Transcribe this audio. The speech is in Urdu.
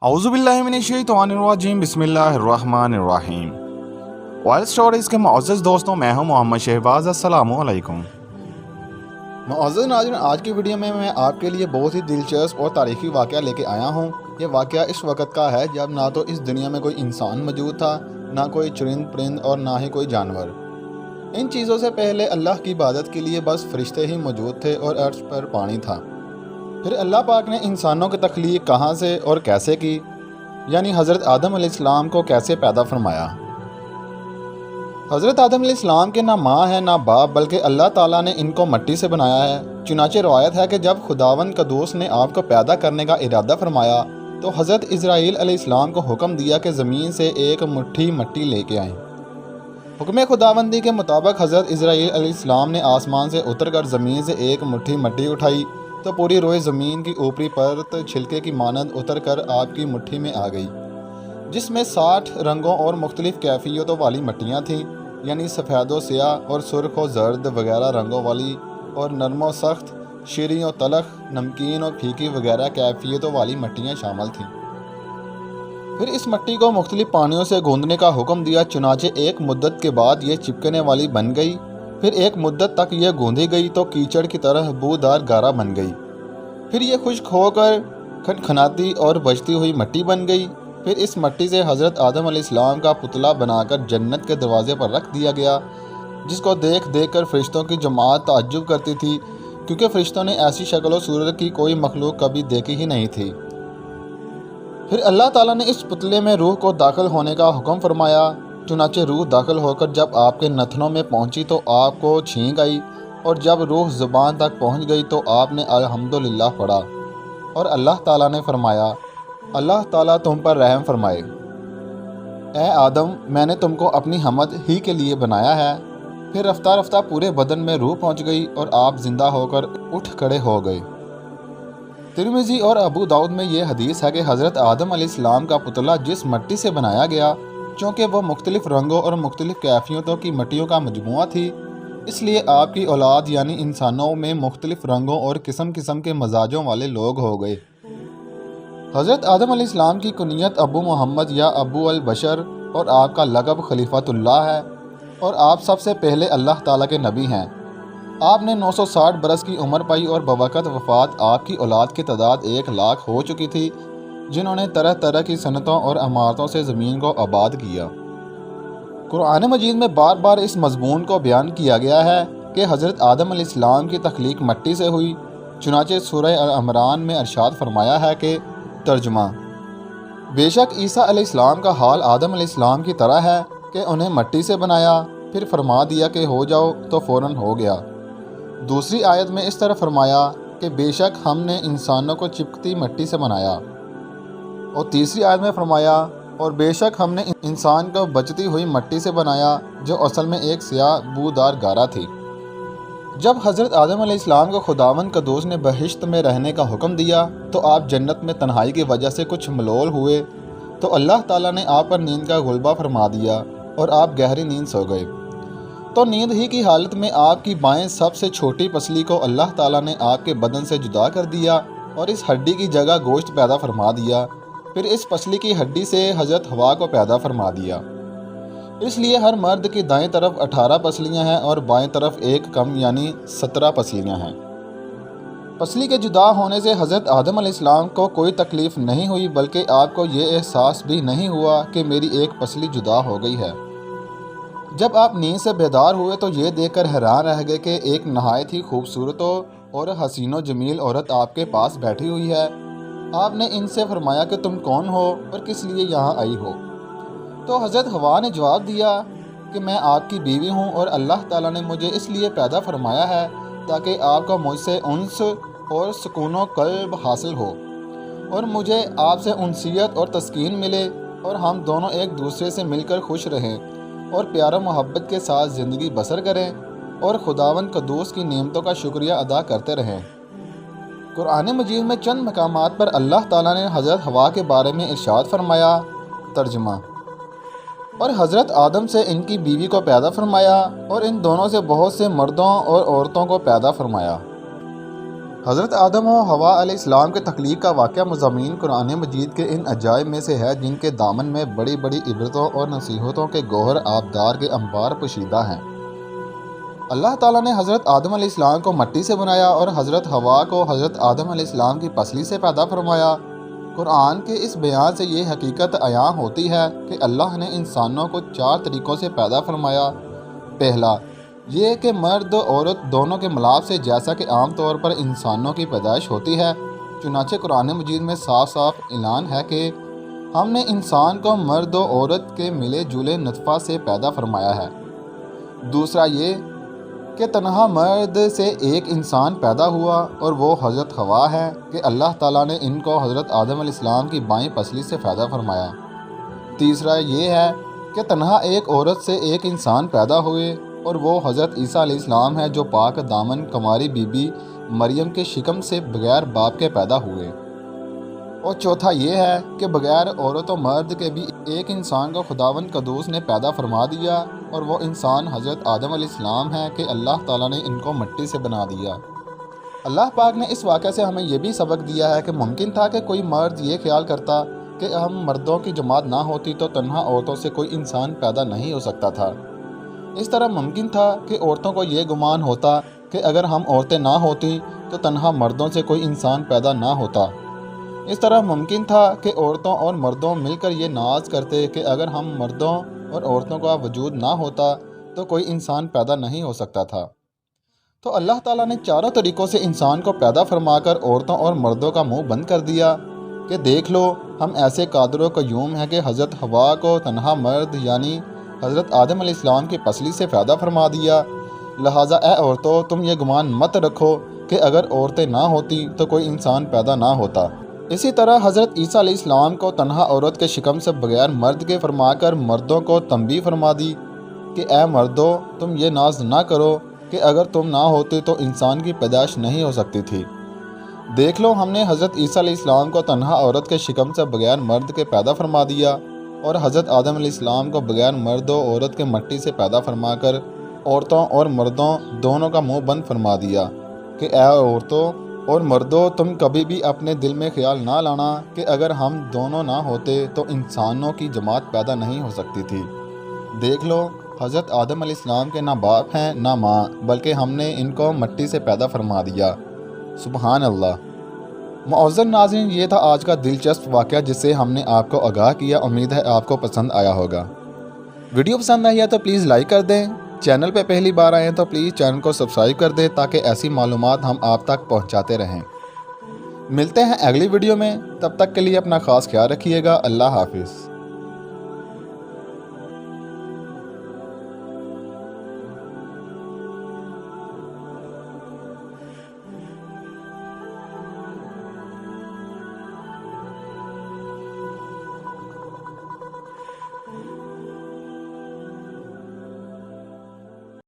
اعوذ باللہ من الشیطان الرجیم بسم اللہ الرحمن الرحیم۔ وائلڈ اسٹوریز کے معزز دوستوں، میں ہوں محمد شہباز۔ السلام علیکم۔ معزز ناظرین، آج کی ویڈیو میں آپ کے لیے بہت ہی دلچسپ اور تاریخی واقعہ لے کے آیا ہوں۔ یہ واقعہ اس وقت کا ہے جب نہ تو اس دنیا میں کوئی انسان موجود تھا، نہ کوئی چرند پرند اور نہ ہی کوئی جانور۔ ان چیزوں سے پہلے اللہ کی عبادت کے لیے بس فرشتے ہی موجود تھے اور عرش پر پانی تھا۔ پھر اللہ پاک نے انسانوں کی تخلیق کہاں سے اور کیسے کی، یعنی حضرت آدم علیہ السلام کو کیسے پیدا فرمایا۔ حضرت آدم علیہ السلام کے نہ ماں ہے نہ باپ، بلکہ اللہ تعالیٰ نے ان کو مٹی سے بنایا ہے۔ چنانچہ روایت ہے کہ جب خداوند قدوس نے آپ کو پیدا کرنے کا ارادہ فرمایا تو حضرت اسرائیل علیہ السلام کو حکم دیا کہ زمین سے ایک مٹھی مٹی لے کے آئیں۔ حکم خداوندی کے مطابق حضرت اسرائیل علیہ السلام نے آسمان سے اتر کر زمین سے ایک مٹھی مٹی اٹھائی تو پوری روئے زمین کی اوپری پرت چھلکے کی مانند اتر کر آپ کی مٹھی میں آ گئی، جس میں 60 رنگوں اور مختلف کیفیتوں والی مٹیاں تھیں، یعنی سفید و سیاہ اور سرخ و زرد وغیرہ رنگوں والی، اور نرم و سخت، شیریں و تلخ، نمکین اور پھیکی وغیرہ کیفیتوں والی مٹیاں شامل تھیں۔ پھر اس مٹی کو مختلف پانیوں سے گوندنے کا حکم دیا، چنانچہ ایک مدت کے بعد یہ چپکنے والی بن گئی۔ پھر ایک مدت تک یہ گوندھی گئی تو کیچڑ کی طرح بودار گارا بن گئی۔ پھر یہ خشک ہو کر کھنکھناتی اور بجتی ہوئی مٹی بن گئی۔ پھر اس مٹی سے حضرت آدم علیہ السلام کا پتلا بنا کر جنت کے دروازے پر رکھ دیا گیا، جس کو دیکھ دیکھ کر فرشتوں کی جماعت تعجب کرتی تھی، کیونکہ فرشتوں نے ایسی شکل و صورت کی کوئی مخلوق کبھی دیکھی ہی نہیں تھی۔ پھر اللہ تعالیٰ نے اس پتلے میں روح کو داخل ہونے کا حکم فرمایا، چنانچہ روح داخل ہو کر جب آپ کے نتنوں میں پہنچی تو آپ کو چھینک آئی، اور جب روح زبان تک پہنچ گئی تو آپ نے الحمدللہ پڑھا، اور اللہ تعالیٰ نے فرمایا، اللہ تعالیٰ تم پر رحم فرمائے، اے آدم، میں نے تم کو اپنی حمد ہی کے لیے بنایا ہے۔ پھر رفتہ رفتہ پورے بدن میں روح پہنچ گئی اور آپ زندہ ہو کر اٹھ کھڑے ہو گئے۔ ترمذی اور ابو داؤد میں یہ حدیث ہے کہ حضرت آدم علیہ السلام کا پتلا جس مٹی سے بنایا گیا، چونکہ وہ مختلف رنگوں اور مختلف کیفیتوں کی مٹیوں کا مجموعہ تھی، اس لیے آپ کی اولاد یعنی انسانوں میں مختلف رنگوں اور قسم قسم کے مزاجوں والے لوگ ہو گئے۔ حضرت آدم علیہ السلام کی کنیت ابو محمد یا ابو البشر اور آپ کا لقب خلیفۃ اللہ ہے، اور آپ سب سے پہلے اللہ تعالیٰ کے نبی ہیں۔ آپ نے 960 برس کی عمر پائی اور بوقت وفات آپ کی اولاد کی تعداد 1,00,000 ہو چکی تھی، جنہوں نے طرح طرح کی صنعتوں اور عمارتوں سے زمین کو آباد کیا۔ قرآن مجید میں بار بار اس مضمون کو بیان کیا گیا ہے کہ حضرت آدم علیہ السلام کی تخلیق مٹی سے ہوئی، چنانچہ سورہ عمران میں ارشاد فرمایا ہے کہ ترجمہ: بے شک عیسیٰ علیہ السلام کا حال آدم علیہ السلام کی طرح ہے کہ انہیں مٹی سے بنایا، پھر فرما دیا کہ ہو جاؤ تو فوراً ہو گیا۔ دوسری آیت میں اس طرح فرمایا کہ بے شک ہم نے انسانوں کو چپکتی مٹی سے بنایا، اور تیسری آیت میں فرمایا اور بے شک ہم نے انسان کو بچتی ہوئی مٹی سے بنایا جو اصل میں ایک سیاہ بودار گارا تھی۔ جب حضرت آدم علیہ السلام کو خداوند قدوس نے بہشت میں رہنے کا حکم دیا تو آپ جنت میں تنہائی کی وجہ سے کچھ ملول ہوئے، تو اللہ تعالیٰ نے آپ پر نیند کا غلبہ فرما دیا اور آپ گہری نیند سو گئے۔ تو نیند ہی کی حالت میں آپ کی بائیں سب سے چھوٹی پسلی کو اللہ تعالیٰ نے آپ کے بدن سے جدا کر دیا اور اس ہڈی کی جگہ گوشت پیدا فرما دیا۔ پھر اس پسلی کی ہڈی سے حضرت حوا کو پیدا فرما دیا۔ اس لیے ہر مرد کی دائیں طرف 18 پسلیاں ہیں اور بائیں طرف ایک کم یعنی 17 پسلیاں ہیں۔ پسلی کے جدا ہونے سے حضرت آدم علیہ السلام کو کوئی تکلیف نہیں ہوئی، بلکہ آپ کو یہ احساس بھی نہیں ہوا کہ میری ایک پسلی جدا ہو گئی ہے۔ جب آپ نیند سے بیدار ہوئے تو یہ دیکھ کر حیران رہ گئے کہ ایک نہایت ہی خوبصورت اور حسین و جمیل عورت آپ کے پاس بیٹھی ہوئی ہے۔ آپ نے ان سے فرمایا کہ تم کون ہو اور کس لیے یہاں آئی ہو؟ تو حضرت حوا نے جواب دیا کہ میں آپ کی بیوی ہوں اور اللہ تعالیٰ نے مجھے اس لیے پیدا فرمایا ہے تاکہ آپ کو مجھ سے انس اور سکون و قلب حاصل ہو، اور مجھے آپ سے انسیت اور تسکین ملے، اور ہم دونوں ایک دوسرے سے مل کر خوش رہیں اور پیار و محبت کے ساتھ زندگی بسر کریں اور خداوند قدوس کی نعمتوں کا شکریہ ادا کرتے رہیں۔ قرآن مجید میں چند مقامات پر اللہ تعالیٰ نے حضرت حوا کے بارے میں ارشاد فرمایا۔ ترجمہ: اور حضرت آدم سے ان کی بیوی کو پیدا فرمایا اور ان دونوں سے بہت سے مردوں اور عورتوں کو پیدا فرمایا۔ حضرت آدم و حوا علیہ السلام کے تخلیق کا واقعہ مضامین قرآن مجید کے ان عجائب میں سے ہے جن کے دامن میں بڑی بڑی عبرتوں اور نصیحتوں کے گوہر آبدار کے انبار پوشیدہ ہیں۔ اللہ تعالیٰ نے حضرت آدم علیہ السلام کو مٹی سے بنایا اور حضرت حوا کو حضرت آدم علیہ السلام کی پسلی سے پیدا فرمایا۔ قرآن کے اس بیان سے یہ حقیقت عیاں ہوتی ہے کہ اللہ نے انسانوں کو 4 طریقوں سے پیدا فرمایا۔ پہلا، یہ کہ مرد و عورت دونوں کے ملاپ سے، جیسا کہ عام طور پر انسانوں کی پیدائش ہوتی ہے۔ چنانچہ قرآن مجید میں صاف صاف اعلان ہے کہ ہم نے انسان کو مرد و عورت کے ملے جلے نطفہ سے پیدا فرمایا ہے۔ دوسرا یہ کہ تنہا مرد سے ایک انسان پیدا ہوا اور وہ حضرت حوا ہے کہ اللہ تعالیٰ نے ان کو حضرت آدم علیہ السلام کی بائیں پسلی سے پیدا فرمایا۔ تیسرا یہ ہے کہ تنہا ایک عورت سے ایک انسان پیدا ہوئے اور وہ حضرت عیسیٰ علیہ السلام ہے جو پاک دامن کماری بی بی مریم کے شکم سے بغیر باپ کے پیدا ہوئے۔ اور چوتھا یہ ہے کہ بغیر عورت و مرد کے بھی ایک انسان کو خداوند قدوس نے پیدا فرما دیا اور وہ انسان حضرت آدم علیہ السلام ہے کہ اللہ تعالیٰ نے ان کو مٹی سے بنا دیا۔ اللہ پاک نے اس واقعے سے ہمیں یہ بھی سبق دیا ہے کہ ممکن تھا کہ کوئی مرد یہ خیال کرتا کہ ہم مردوں کی جماعت نہ ہوتی تو تنہا عورتوں سے کوئی انسان پیدا نہیں ہو سکتا تھا۔ اس طرح ممکن تھا کہ عورتوں کو یہ گمان ہوتا کہ اگر ہم عورتیں نہ ہوتی تو تنہا مردوں سے کوئی انسان پیدا نہ ہوتا۔ اس طرح ممکن تھا کہ عورتوں اور مردوں مل کر یہ ناز کرتے کہ اگر ہم مردوں اور عورتوں کا وجود نہ ہوتا تو کوئی انسان پیدا نہیں ہو سکتا تھا۔ تو اللہ تعالیٰ نے 4 طریقوں سے انسان کو پیدا فرما کر عورتوں اور مردوں کا منہ بند کر دیا کہ دیکھ لو ہم ایسے قادر و قیوم ہیں کہ حضرت حوا کو تنہا مرد یعنی حضرت آدم علیہ السلام کی پسلی سے پیدا فرما دیا، لہٰذا اے عورتوں تم یہ گمان مت رکھو کہ اگر عورتیں نہ ہوتی تو کوئی انسان پیدا نہ ہوتا۔ اسی طرح حضرت عیسیٰ علیہ السلام کو تنہا عورت کے شکم سے بغیر مرد کے فرما کر مردوں کو تنبیہ فرما دی کہ اے مردوں تم یہ ناز نہ کرو کہ اگر تم نہ ہوتے تو انسان کی پیدائش نہیں ہو سکتی تھی۔ دیکھ لو ہم نے حضرت عیسیٰ علیہ السلام کو تنہا عورت کے شکم سے بغیر مرد کے پیدا فرما دیا اور حضرت آدم علیہ السلام کو بغیر مرد و عورت کے مٹی سے پیدا فرما کر عورتوں اور مردوں دونوں کا منہ بند فرما دیا کہ اے عورتوں اور مردوں تم کبھی بھی اپنے دل میں خیال نہ لانا کہ اگر ہم دونوں نہ ہوتے تو انسانوں کی جماعت پیدا نہیں ہو سکتی تھی۔ دیکھ لو حضرت آدم علیہ السلام کے نہ باپ ہیں نہ ماں، بلکہ ہم نے ان کو مٹی سے پیدا فرما دیا۔ سبحان اللہ۔ معزز ناظرین، یہ تھا آج کا دلچسپ واقعہ جس سے ہم نے آپ کو آگاہ کیا۔ امید ہے آپ کو پسند آیا ہوگا۔ ویڈیو پسند آئی ہے تو پلیز لائک کر دیں۔ چینل پہ پہلی بار آئے ہیں تو پلیز چینل کو سبسکرائب کر دیں تاکہ ایسی معلومات ہم آپ تک پہنچاتے رہیں۔ ملتے ہیں اگلی ویڈیو میں، تب تک کے لیے اپنا خاص خیال رکھیے گا۔ اللہ حافظ۔